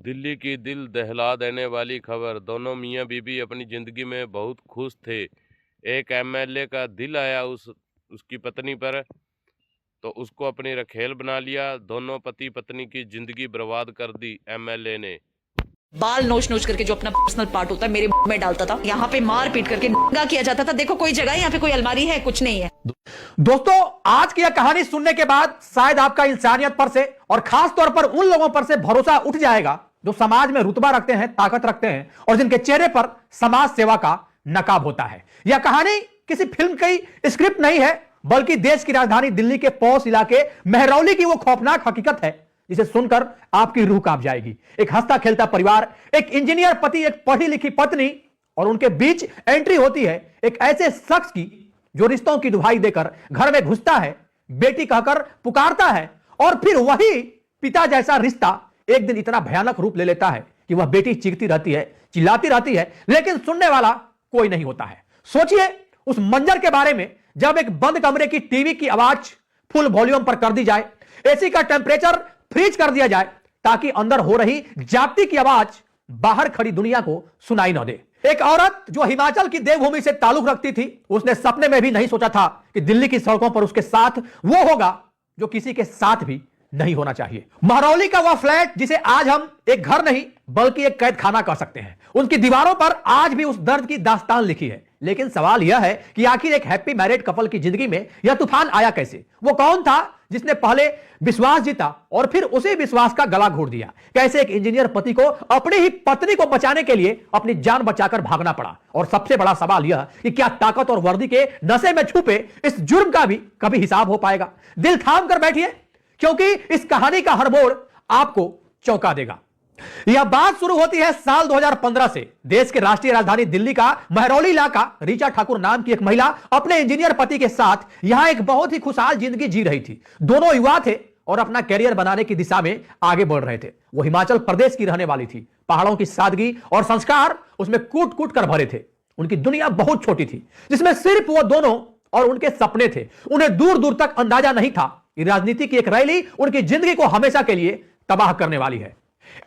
दिल्ली की दिल दहला देने वाली खबर। दोनों मियां बीवी अपनी जिंदगी में बहुत खुश थे। एक एमएलए का दिल आया उसकी पत्नी पर, तो उसको अपनी रखेल बना लिया। दोनों पति पत्नी की जिंदगी बर्बाद कर दी एमएलए ने। बाल नोच नोच करके जो अपना पर्सनल पार्ट होता है मेरे में डालता था। यहाँ पे मार पीट करके नंगा किया जाता था। देखो कोई जगह, यहाँ पे कोई अलमारी है, कुछ नहीं है। दोस्तों, आज की यह कहानी सुनने के बाद शायद आपका इंसानियत पर से और खास तौर पर उन लोगों पर से भरोसा उठ जाएगा जो समाज में रुतबा रखते हैं, ताकत रखते हैं और जिनके चेहरे पर समाज सेवा का नकाब होता है। यह कहानी किसी फिल्म की स्क्रिप्ट नहीं है, बल्कि देश की राजधानी दिल्ली के पौष इलाके महरौली की वो खौफनाक हकीकत है जिसे सुनकर आपकी रूह कांप जाएगी। एक हंसता खेलता परिवार, एक इंजीनियर पति, एक पढ़ी लिखी पत्नी और उनके बीच एंट्री होती है एक ऐसे शख्स की जो रिश्तों की दुहाई देकर घर में घुसता है, बेटी कहकर पुकारता है और फिर वही पिता जैसा रिश्ता एक दिन इतना भयानक रूप ले लेता है कि वह बेटी चीखती रहती है, चिल्लाती रहती है, लेकिन सुनने वाला कोई नहीं होता है। सोचिए उस मंजर के बारे में जब एक बंद कमरे की टीवी की आवाज फुल वॉल्यूम पर कर दी जाए, एसी का टेम्परेचर फ्रीज कर दिया जाए ताकि अंदर हो रही जाप्ती की आवाज बाहर खड़ी दुनिया को सुनाई न दे। एक औरत जो हिमाचल की देवभूमि से ताल्लुक रखती थी, उसने सपने में भी नहीं सोचा था कि दिल्ली की सड़कों पर उसके साथ वो होगा जो किसी के साथ भी नहीं होना चाहिए। महरौली का वह फ्लैट जिसे आज हम एक घर नहीं बल्कि एक कैद खाना कह सकते हैं, उनकी दीवारों पर आज भी उस दर्द की दास्तान लिखी है। लेकिन सवाल यह है कि आखिर एक हैप्पी मैरिड कपल की जिंदगी में यह तूफान आया कैसे? वो कौन था जिसने पहले विश्वास जीता और फिर उसी विश्वास का गला घोट दिया? कैसे एक इंजीनियर पति को अपनी ही पत्नी को बचाने के लिए अपनी जान बचाकर भागना पड़ा? और सबसे बड़ा सवाल यह कि क्या ताकत और वर्दी के नशे में छुपे इस जुर्म का भी कभी हिसाब हो पाएगा? दिल थाम कर बैठिए, क्योंकि इस कहानी का हर मोड़ आपको चौंका देगा। यह बात शुरू होती है साल 2015 से। देश के राष्ट्रीय राजधानी दिल्ली का महरौली इलाका, रीचा ठाकुर नाम की एक महिला अपने इंजीनियर पति के साथ यहां एक बहुत ही खुशहाल जिंदगी जी रही थी। दोनों युवा थे और अपना कैरियर बनाने की दिशा में आगे बढ़ रहे थे। वो हिमाचल प्रदेश की रहने वाली थी। पहाड़ों की सादगी और संस्कार उसमें कूट कूट कर भरे थे। उनकी दुनिया बहुत छोटी थी जिसमें सिर्फ वो दोनों और उनके सपने थे। उन्हें दूर दूर तक अंदाजा नहीं था कि राजनीति की एक रैली उनकी जिंदगी को हमेशा के लिए तबाह करने वाली है।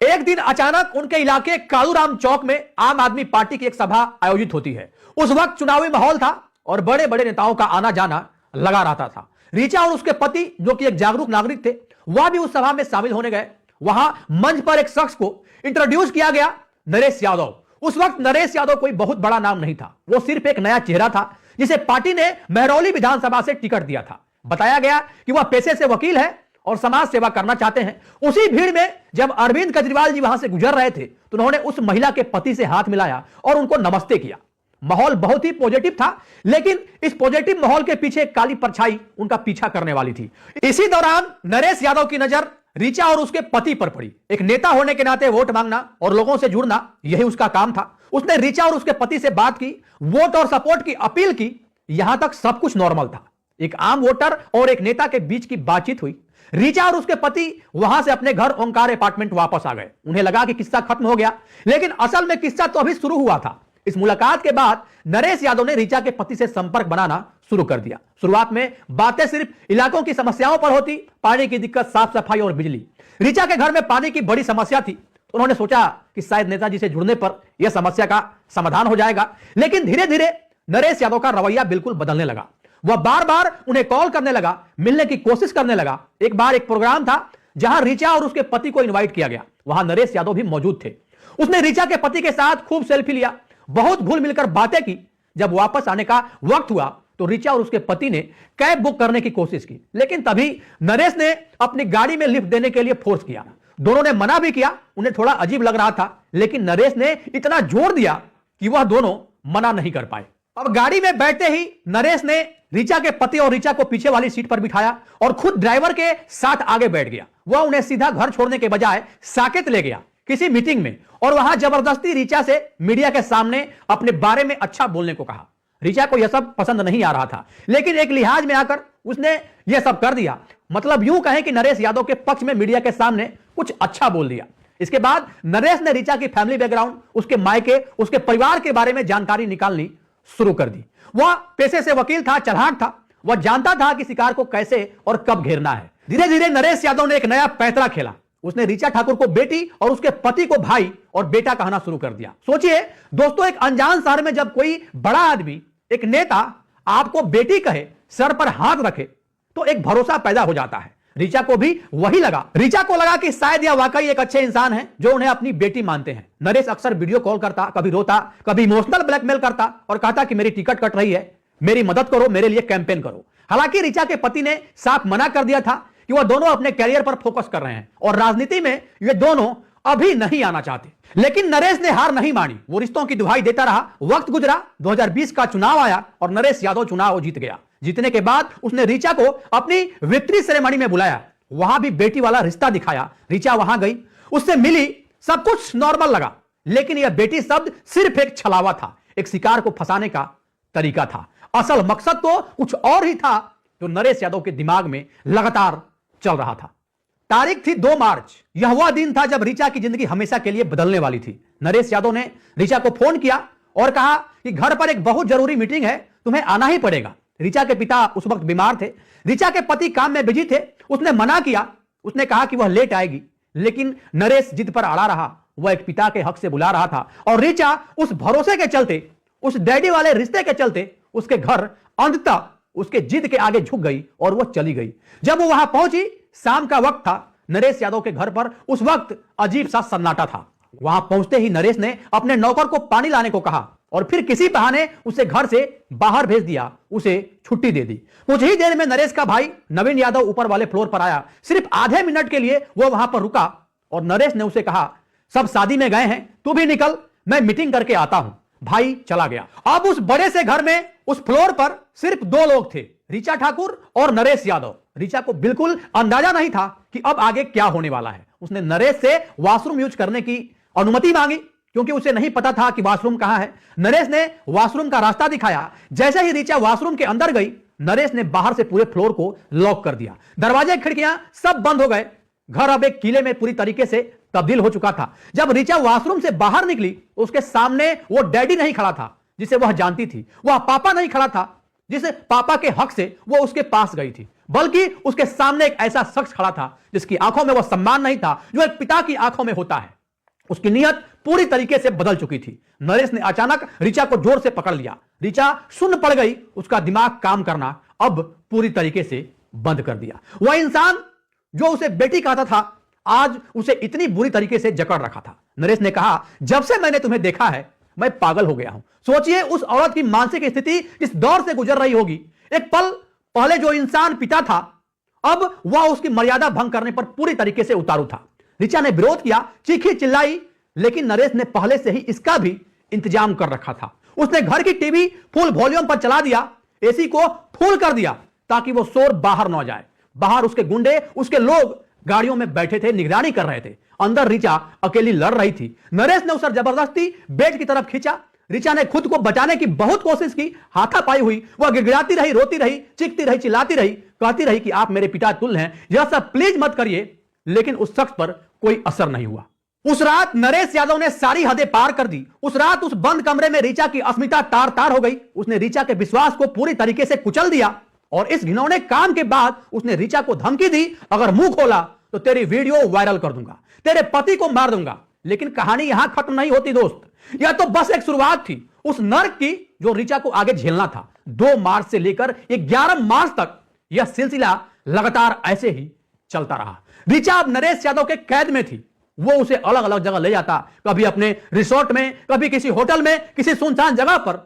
एक दिन अचानक उनके इलाके कालूराम चौक में आम आदमी पार्टी की एक सभा आयोजित होती है। उस वक्त चुनावी माहौल था और बड़े बड़े नेताओं का आना जाना लगा रहता था। रीचा और उसके पति जो कि एक जागरूक नागरिक थे, वह भी उस सभा में शामिल होने गए। वहां मंच पर एक शख्स को इंट्रोड्यूस किया गया, नरेश यादव। उस वक्त नरेश यादव कोई बहुत बड़ा नाम नहीं था, वो सिर्फ एक नया चेहरा था जिसे पार्टी ने महरौली विधानसभा से टिकट दिया था। बताया गया कि वह पेशे से वकील है और समाज सेवा करना चाहते हैं। उसी भीड़ में जब अरविंद केजरीवाल जी वहां से गुजर रहे थे तो उन्होंने उस महिला के पति से हाथ मिलाया और उनको नमस्ते किया। माहौल बहुत ही पॉजिटिव था, लेकिन इस पॉजिटिव माहौल के पीछे एक काली परछाई उनका पीछा करने वाली थी। इसी दौरान नरेश यादव की नजर रीचा और उसके पति पर पड़ी। एक नेता होने के नाते वोट मांगना और लोगों से जुड़ना, यही उसका काम था। उसने रीचा और उसके पति से बात की, वोट और सपोर्ट की अपील की। यहां तक सब कुछ नॉर्मल था। एक आम वोटर और एक नेता के बीच की बातचीत हुई। रीचा और उसके पति वहां से अपने घर ओंकार अपार्टमेंट वापस आ गए। उन्हें लगा कि किस्सा खत्म हो गया, लेकिन असल में किस्सा तो अभी शुरू हुआ था। इस मुलाकात के बाद नरेश यादव ने रीचा के पति से संपर्क बनाना शुरू कर दिया। शुरुआत में बातें सिर्फ इलाकों की समस्याओं पर होती, पानी की दिक्कत, साफ सफाई और बिजली। रीचा के घर में पानी की बड़ी समस्या थी, तो उन्होंने सोचा कि शायद नेताजी से जुड़ने पर यह समस्या का समाधान हो जाएगा। लेकिन धीरे धीरे नरेश यादव का रवैया बिल्कुल बदलने लगा। वह बार बार उन्हें कॉल करने लगा, मिलने की कोशिश करने लगा। एक बार एक प्रोग्राम था जहां रीचा और उसके पति को इनवाइट किया गया। वहां नरेश यादव भी मौजूद थे। उसने रीचा के पति के साथ खूब सेल्फी लिया, बहुत घुल मिलकर बातें की। जब वापस आने का वक्त हुआ तो रीचा और उसके पति ने कैब बुक करने की कोशिश की, लेकिन तभी नरेश ने अपनी गाड़ी में लिफ्ट देने के लिए फोर्स किया। दोनों ने मना भी किया, उन्हें थोड़ा अजीब लग रहा था, लेकिन नरेश ने इतना जोर दिया कि वह दोनों मना नहीं कर पाए। अब गाड़ी में बैठते ही नरेश ने रीचा के पति और रीचा को पीछे वाली सीट पर बिठाया और खुद ड्राइवर के साथ आगे बैठ गया। वह उन्हें सीधा घर छोड़ने के बजाय साकेत ले गया किसी मीटिंग में और वहां जबरदस्ती रीचा से मीडिया के सामने अपने बारे में अच्छा बोलने को कहा। रीचा को यह सब पसंद नहीं आ रहा था, लेकिन एक लिहाज में आकर उसने यह सब कर दिया। मतलब यूं कहें कि नरेश यादव के पक्ष में मीडिया के सामने कुछ अच्छा बोल दिया। इसके बाद नरेश ने रीचा की फैमिली बैकग्राउंड, उसके मायके, उसके परिवार के बारे में जानकारी निकालनी शुरू कर दी। वह पेशे से वकील था, चालाक था। वह जानता था कि शिकार को कैसे और कब घेरना है। धीरे धीरे नरेश यादव ने एक नया पैंतरा खेला। उसने ऋचा ठाकुर को बेटी और उसके पति को भाई और बेटा कहना शुरू कर दिया। सोचिए दोस्तों, एक अनजान शहर में जब कोई बड़ा आदमी, एक नेता आपको बेटी कहे, सर पर हाथ रखे, तो एक भरोसा पैदा हो जाता है। ऋचा को भी वही लगा। ऋचा को लगा कि शायद यह वाकई एक अच्छे इंसान है जो उन्हें अपनी बेटी मानते हैं। नरेश अक्सर वीडियो कॉल करता, कभी रोता, कभी इमोशनल ब्लैकमेल करता और कहता कि मेरी टिकट कट रही है, मेरी मदद करो, मेरे लिए कैंपेन करो। हालांकि ऋचा के पति ने साफ मना कर दिया था कि वह दोनों अपने कैरियर पर फोकस कर रहे हैं और राजनीति में ये दोनों अभी नहीं आना चाहते। लेकिन नरेश ने हार नहीं मानी, वो रिश्तों की दुहाई देता रहा। वक्त गुजरा, 2020 का चुनाव आया और नरेश यादव चुनाव जीत गया। जीतने के बाद उसने ऋचा को अपनी विक्ट्री सेरेमनी में बुलाया, वहां भी बेटी वाला रिश्ता दिखाया। ऋचा वहां गई, उससे मिली, सब कुछ नॉर्मल लगा, लेकिन यह बेटी शब्द सिर्फ एक छलावा था, एक शिकार को फंसाने का तरीका था। असल मकसद तो कुछ और ही था जो नरेश यादव के दिमाग में लगातार चल रहा था। तारीख थी 2 मार्च। यह वह दिन था जब ऋचा की जिंदगी हमेशा के लिए बदलने वाली थी। नरेश यादव ने ऋचा को फोन किया और कहा कि घर पर एक बहुत जरूरी मीटिंग है, तुम्हें आना ही पड़ेगा। ऋचा के पिता उस वक्त बीमार थे, ऋचा के पति काम में बिजी थे। उसने मना किया, उसने कहा कि वह लेट आएगी, लेकिन नरेश जिद पर अड़ा रहा। वह एक पिता के हक से बुला रहा था और ऋचा उस भरोसे के चलते, उस डैडी वाले रिश्ते के चलते उसके घर अंततः उसके जिद के आगे झुक गई और वह चली गई। जब वो वहां पहुंची, शाम का वक्त था। नरेश यादव के घर पर उस वक्त अजीब सा सन्नाटा था। वहां पहुंचते ही नरेश ने अपने नौकर को पानी लाने को कहा और फिर किसी बहाने उसे घर से बाहर भेज दिया, उसे छुट्टी दे दी। कुछ ही देर में नरेश का भाई नवीन यादव ऊपर वाले फ्लोर पर आया। सिर्फ आधे मिनट के लिए वो वहां पर रुका और नरेश ने उसे कहा, सब शादी में गए हैं, तू भी निकल, मैं मीटिंग करके आता हूं। भाई चला गया। अब उस बड़े से घर में उस फ्लोर पर सिर्फ 2 लोग थे, ऋचा ठाकुर और नरेश यादव। ऋचा को बिल्कुल अंदाजा नहीं था कि अब आगे क्या होने वाला है। उसने नरेश से वॉशरूम यूज करने की अनुमति मांगी क्योंकि उसे नहीं पता था कि वॉशरूम कहां है। नरेश ने वॉशरूम का रास्ता दिखाया। जैसे ही ऋचा वॉशरूम के अंदर गई, नरेश ने बाहर से पूरे फ्लोर को लॉक कर दिया। दरवाजे, खिड़कियां सब बंद हो गए। घर अब एक किले में पूरी तरीके से तब्दील हो चुका था। जब ऋचा वॉशरूम से बाहर निकली, उसके सामने वो डैडी नहीं खड़ा था जिसे वह जानती थी, वह पापा नहीं खड़ा था जिसे पापा के हक से वो उसके पास गई थी, बल्कि उसके सामने एक ऐसा शख्स खड़ा था जिसकी आंखों में वह सम्मान नहीं था जो एक पिता की आंखों में होता है। उसकी नीयत पूरी तरीके से बदल चुकी थी। नरेश ने अचानक ऋचा को जोर से पकड़ लिया। ऋचा सुन्न पड़ गई, उसका दिमाग काम करना अब पूरी तरीके से बंद कर दिया। वह इंसान जो उसे बेटी कहता था, आज उसे इतनी बुरी तरीके से जकड़ रखा था। नरेश ने कहा, जब से मैंने तुम्हें देखा है मैं पागल हो गया हूं। सोचिए उस औरत की मानसिक स्थिति इस दौर से गुजर रही होगी। एक पल पहले जो इंसान पिता था, अब वह उसकी मर्यादा भंग करने पर पूरी तरीके से उतारू था। ऋचा ने विरोध किया, चीखी चिल्लाई, लेकिन नरेश ने पहले से ही इसका भी इंतजाम कर रखा था। उसने घर की टीवी फुल वॉल्यूम पर चला दिया, एसी को फुल कर दिया ताकि वो शोर बाहर न जाए। बाहर उसके गुंडे, उसके लोग गाड़ियों में बैठे थे, निगरानी कर रहे थे। अंदर ऋचा अकेली लड़ रही थी। नरेश ने उसे जबरदस्ती बेड की तरफ खींचा। ऋचा ने खुद को बचाने की बहुत कोशिश की, हाथापाई हुई। वह गिड़गिड़ाती रही, रोती रही, चीखती रही, चिल्लाती रही, कहती रही कि आप मेरे पिता तुल्य हैं, यह सब प्लीज मत करिए। लेकिन उस शख्स पर कोई असर नहीं हुआ। उस रात नरेश यादव ने सारी हदें पार कर दी। उस रात उस बंद कमरे में ऋचा की अस्मिता तार तार हो गई। उसने ऋचा के विश्वास को पूरी तरीके से कुचल दिया और इस घिनौने काम के बाद उसने ऋचा को धमकी दी, अगर मुंह खोला तो तेरी वीडियो वायरल कर दूंगा, तेरे पति को मार दूंगा। लेकिन कहानी यहां खत्म नहीं होती दोस्त, यह तो बस एक शुरुआत थी उस नर्क की जो ऋचा को आगे झेलना था। 2 मार्च से लेकर 11 मार्च तक यह सिलसिला लगातार ऐसे ही चलता रहा। ऋचा अब नरेश यादव के कैद में थी। वो उसे अलग अलग जगह ले जाता, कभी अपने रिसोर्ट में, कभी किसी होटल में, किसी सुनसान जगह पर,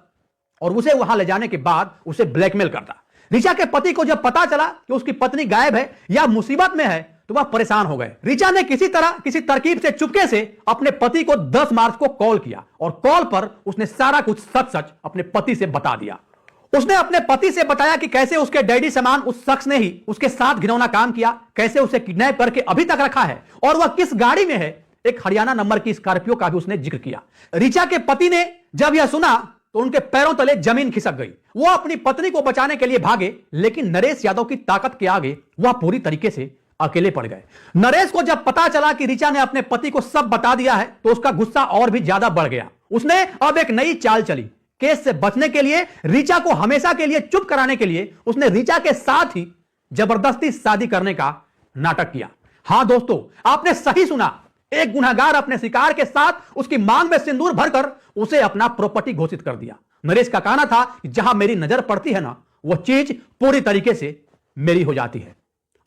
और उसे वहां ले जाने के बाद उसे ब्लैकमेल करता। ऋचा के पति को जब पता चला कि उसकी पत्नी गायब है या मुसीबत में है तो वह परेशान हो गए। ऋचा ने किसी तरह, किसी तरकीब से चुपके से अपने पति को 10 मार्च को कॉल किया और कॉल पर उसने सारा कुछ सच सच अपने पति से बता दिया। उसने अपने पति से बताया कि कैसे उसके डैडी समान उस शख्स ने ही उसके साथ घिनौना काम किया, कैसे उसे किडनैप करके अभी तक रखा है और वह किस गाड़ी में है। एक हरियाणा नंबर की स्कॉर्पियो का भी उसने जिक्र किया। ऋचा के पति ने जब यह सुना तो उनके पैरों तले जमीन खिसक गई। वो अपनी पत्नी को बचाने के लिए भागे, लेकिन नरेश यादव की ताकत के आगे वह पूरी तरीके से अकेले पड़ गए। नरेश को जब पता चला कि ऋचा ने अपने पति को सब बता दिया है तो उसका गुस्सा और भी ज्यादा बढ़ गया। उसने अब एक नई चाल चली। केस से बचने के लिए, ऋचा को हमेशा के लिए चुप कराने के लिए उसने ऋचा के साथ ही जबरदस्ती शादी करने का नाटक किया। हां दोस्तों, आपने सही सुना। एक गुनहगार अपने शिकार के साथ उसकी मांग में सिंदूर भरकर उसे अपना प्रॉपर्टी घोषित कर दिया। नरेश का कहना था कि जहां मेरी नजर पड़ती है ना, वो चीज पूरी तरीके से मेरी हो जाती है।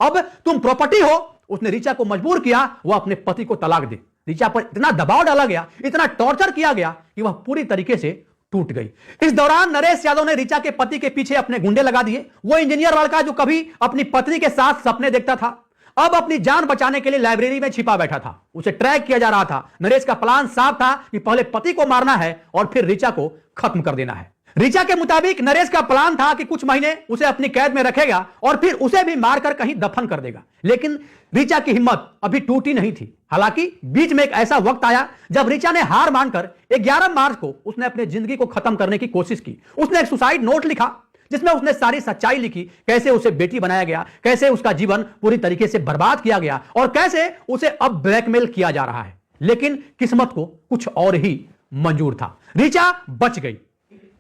अब तुम प्रॉपर्टी हो। उसने ऋचा को मजबूर किया वो अपने पति को तलाक दे। ऋचा पर इतना दबाव डाला गया, इतना टॉर्चर किया गया कि वह पूरी तरीके से टूट गई। इस दौरान नरेश यादव ने ऋचा के पति के पीछे अपने गुंडे लगा दिए। वो इंजीनियर लड़का जो कभी अपनी पत्नी के साथ सपने देखता था, अब अपनी जान बचाने के लिए लाइब्रेरी में छिपा बैठा था। उसे ट्रैक किया जा रहा था। नरेश का प्लान साफ था कि पहले पति को मारना है और फिर ऋचा को खत्म कर देना है। ऋचा के मुताबिक नरेश का प्लान था कि कुछ महीने उसे अपनी कैद में रखेगा और फिर उसे भी मारकर कहीं दफन कर देगा। लेकिन ऋचा की हिम्मत अभी टूटी नहीं थी। हालांकि बीच में एक ऐसा वक्त आया जब ऋचा ने हार मानकर 11 मार्च को उसने अपनी जिंदगी को खत्म करने की कोशिश की। उसने एक सुसाइड नोट लिखा जिसमें उसने सारी सच्चाई लिखी, कैसे उसे बेटी बनाया गया, कैसे उसका जीवन पूरी तरीके से बर्बाद किया गया और कैसे उसे अब ब्लैकमेल किया जा रहा है। लेकिन किस्मत को कुछ और ही मंजूर था। ऋचा बच गई,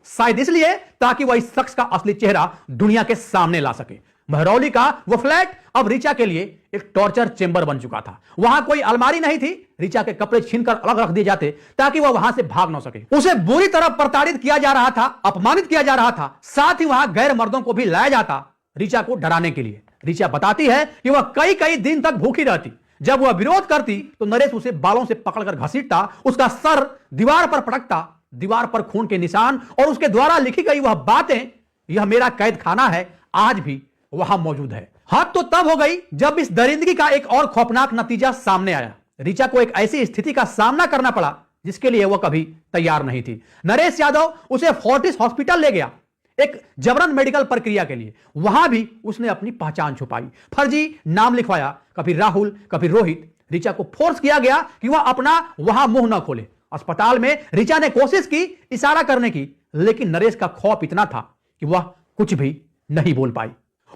शायद इसलिए ताकि वह इस शख्स का असली चेहरा दुनिया के सामने ला सके। महरौली का वो फ्लैट अब ऋचा के लिए एक टॉर्चर चेंबर बन चुका था। वहां कोई अलमारी नहीं थी। ऋचा के कपड़े छीनकर अलग रख दिए जाते ताकि वह वहां से भाग ना सके। उसे बुरी तरह प्रताड़ित किया जा रहा था, अपमानित किया जा रहा था। साथ ही वहां गैर मर्दों को भी लाया जाता ऋचा को डराने के लिए। ऋचा बताती है कि वह कई कई दिन तक भूखी रहती। जब वह विरोध करती तो नरेश उसे बालों से पकड़कर घसीटता, उसका सर दीवार पर पटकता, दीवार पर खून के निशान और उसके द्वारा लिखी गई वह बातें, यह मेरा कैद खाना है, आज भी वहां मौजूद है। हद तो तब हो गई जब इस दरिंदगी का एक और खौफनाक नतीजा सामने आया। ऋचा को एक ऐसी स्थिति का सामना करना पड़ा जिसके लिए वह कभी तैयार नहीं थी। नरेश यादव उसे फोर्टिस हॉस्पिटल ले गया एक जबरन मेडिकल प्रक्रिया के लिए। वहां भी उसने अपनी पहचान छुपाई, फर्जी नाम लिखवाया, कभी राहुल कभी रोहित। ऋचा को फोर्स किया गया कि वह अपना वहां मुंह न खोले। अस्पताल में ऋचा ने कोशिश की इशारा करने की, लेकिन नरेश का खौफ इतना था कि वह कुछ भी नहीं बोल पाई।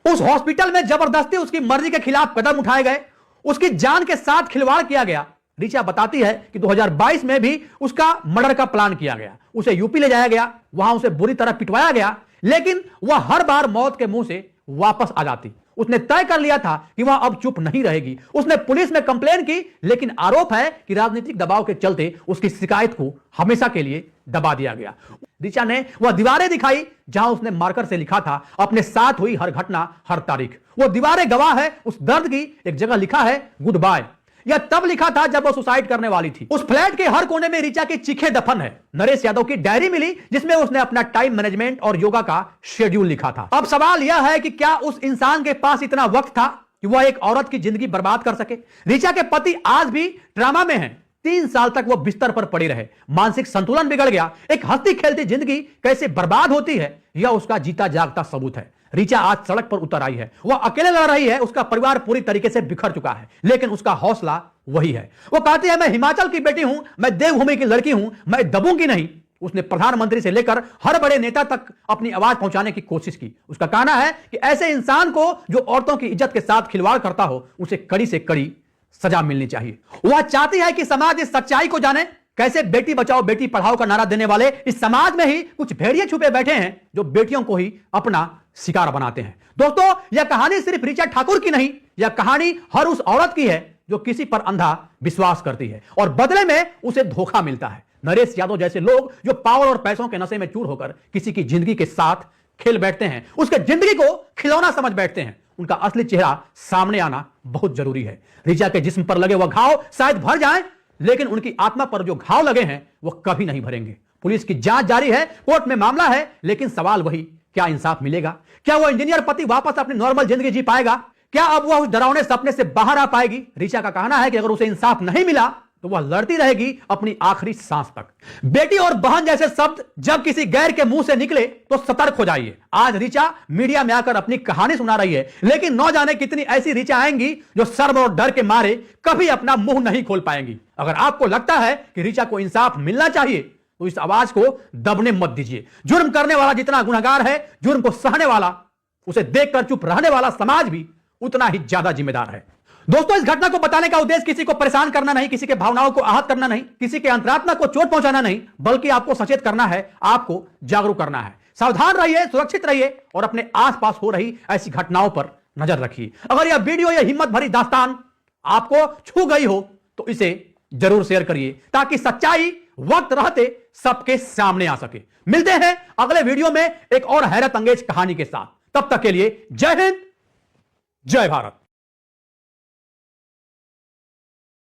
उस हॉस्पिटल में जबरदस्ती उसकी मर्जी के खिलाफ कदम उठाए गए, उसकी जान के साथ खिलवाड़ किया गया। ऋचा बताती है कि 2022 में भी उसका मर्डर का प्लान किया गया। उसे यूपी ले जाया गया, वहां उसे बुरी तरह पिटवाया गया, लेकिन वह हर बार मौत के मुंह से वापस आ जाती। उसने तय कर लिया था कि वह अब चुप नहीं रहेगी। उसने पुलिस में कंप्लेन की, लेकिन आरोप है कि राजनीतिक दबाव के चलते उसकी शिकायत को हमेशा के लिए दबा दिया गया। ऋचा ने वह दीवारें दिखाई जहां उसने मार्कर से लिखा था अपने साथ हुई हर घटना, हर तारीख। वो दीवारें गवाह है उस दर्द की। एक जगह लिखा है गुड बाय। यह तब लिखा था जब वो सुसाइड करने वाली थी। उस फ्लैट के हर कोने में ऋचा की चीखें दफन है। नरेश यादव की डायरी मिली जिसमें उसने अपना टाइम मैनेजमेंट और योगा का शेड्यूल लिखा था। अब सवाल यह है कि क्या उस इंसान के पास इतना वक्त था कि वह एक औरत की जिंदगी बर्बाद कर सके? ऋचा के पति आज भी ट्रामा में हैं। 3 साल तक वो बिस्तर पर पड़ी रहे, मानसिक संतुलन बिगड़ गया। एक हंसती खेलती जिंदगी कैसे बर्बाद होती है, यह उसका जीता जागता सबूत है। ऋचा आज सड़क पर उतर आई है। वह अकेले लड़ रही है, उसका परिवार पूरी तरीके से बिखर चुका है, लेकिन उसका हौसला वही है। वो कहती है, मैं हिमाचल की बेटी हूं, मैं देवभूमि की लड़की हूं, मैं दबूंगी नहीं। उसने प्रधानमंत्री से लेकर हर बड़े नेता तक अपनी आवाज पहुंचाने की कोशिश की। उसका कहना है कि ऐसे इंसान को जो औरतों की इज्जत के साथ खिलवाड़ करता हो, उसे कड़ी से कड़ी सजा मिलनी चाहिए। वह चाहती है कि समाज इस सच्चाई को जाने। कैसे बेटी बचाओ बेटी पढ़ाओ का नारा देने वाले इस समाज में ही कुछ भेड़िए छुपे बैठे हैं जो बेटियों को ही अपना शिकार बनाते हैं। दोस्तों, यह कहानी सिर्फ ऋचा ठाकुर की नहीं, यह कहानी हर उस औरत की है जो किसी पर अंधा विश्वास करती है और बदले में उसे धोखा मिलता है। नरेश यादव जैसे लोग जो पावर और पैसों के नशे में चूर होकर किसी की जिंदगी के साथ खेल बैठते हैं, उसके जिंदगी को खिलौना समझ बैठते हैं, उनका असली चेहरा सामने आना बहुत जरूरी है। ऋचा के जिस्म पर लगे वह घाव शायद भर जाएं, लेकिन उनकी आत्मा पर जो घाव लगे हैं वह कभी नहीं भरेंगे। पुलिस की जांच जारी है, कोर्ट में मामला है, लेकिन सवाल वही, क्या इंसाफ मिलेगा? क्या वो इंजीनियर पति वापस अपनी नॉर्मल जिंदगी जी पाएगा? क्या अब वह उस डरावने सपने से बाहर आ पाएगी? ऋचा का कहना है कि अगर उसे इंसाफ नहीं मिला तो वह लड़ती रहेगी अपनी आखिरी सांस तक। बेटी और बहन जैसे शब्द जब किसी गैर के मुंह से निकले तो सतर्क हो जाइए। आज ऋचा मीडिया में आकर अपनी कहानी सुना रही है, लेकिन न जाने कितनी ऐसी ऋचा आएंगी जो शर्म और डर के मारे कभी अपना मुंह नहीं खोल पाएंगी। अगर आपको लगता है कि ऋचा को इंसाफ मिलना चाहिए तो इस आवाज को दबने मत दीजिए। जुर्म करने वाला जितना गुनहगार है, जुर्म को सहने वाला, उसे देखकर चुप रहने वाला समाज भी उतना ही ज्यादा जिम्मेदार है। दोस्तों, इस घटना को बताने का उद्देश्य किसी को परेशान करना नहीं, किसी के भावनाओं को आहत करना नहीं, किसी के अंतरात्मा को चोट पहुंचाना नहीं, बल्कि आपको सचेत करना है, आपको जागरूक करना है। सावधान रहिए, सुरक्षित रहिए और अपने आसपास हो रही ऐसी घटनाओं पर नजर रखिए। अगर यह वीडियो या हिम्मत भरी दास्तान आपको छू गई हो तो इसे जरूर शेयर करिए ताकि सच्चाई वक्त रहते सबके सामने आ सके। मिलते हैं अगले वीडियो में एक और हैरत अंगेज कहानी के साथ। तब तक के लिए जय हिंद, जय भारत।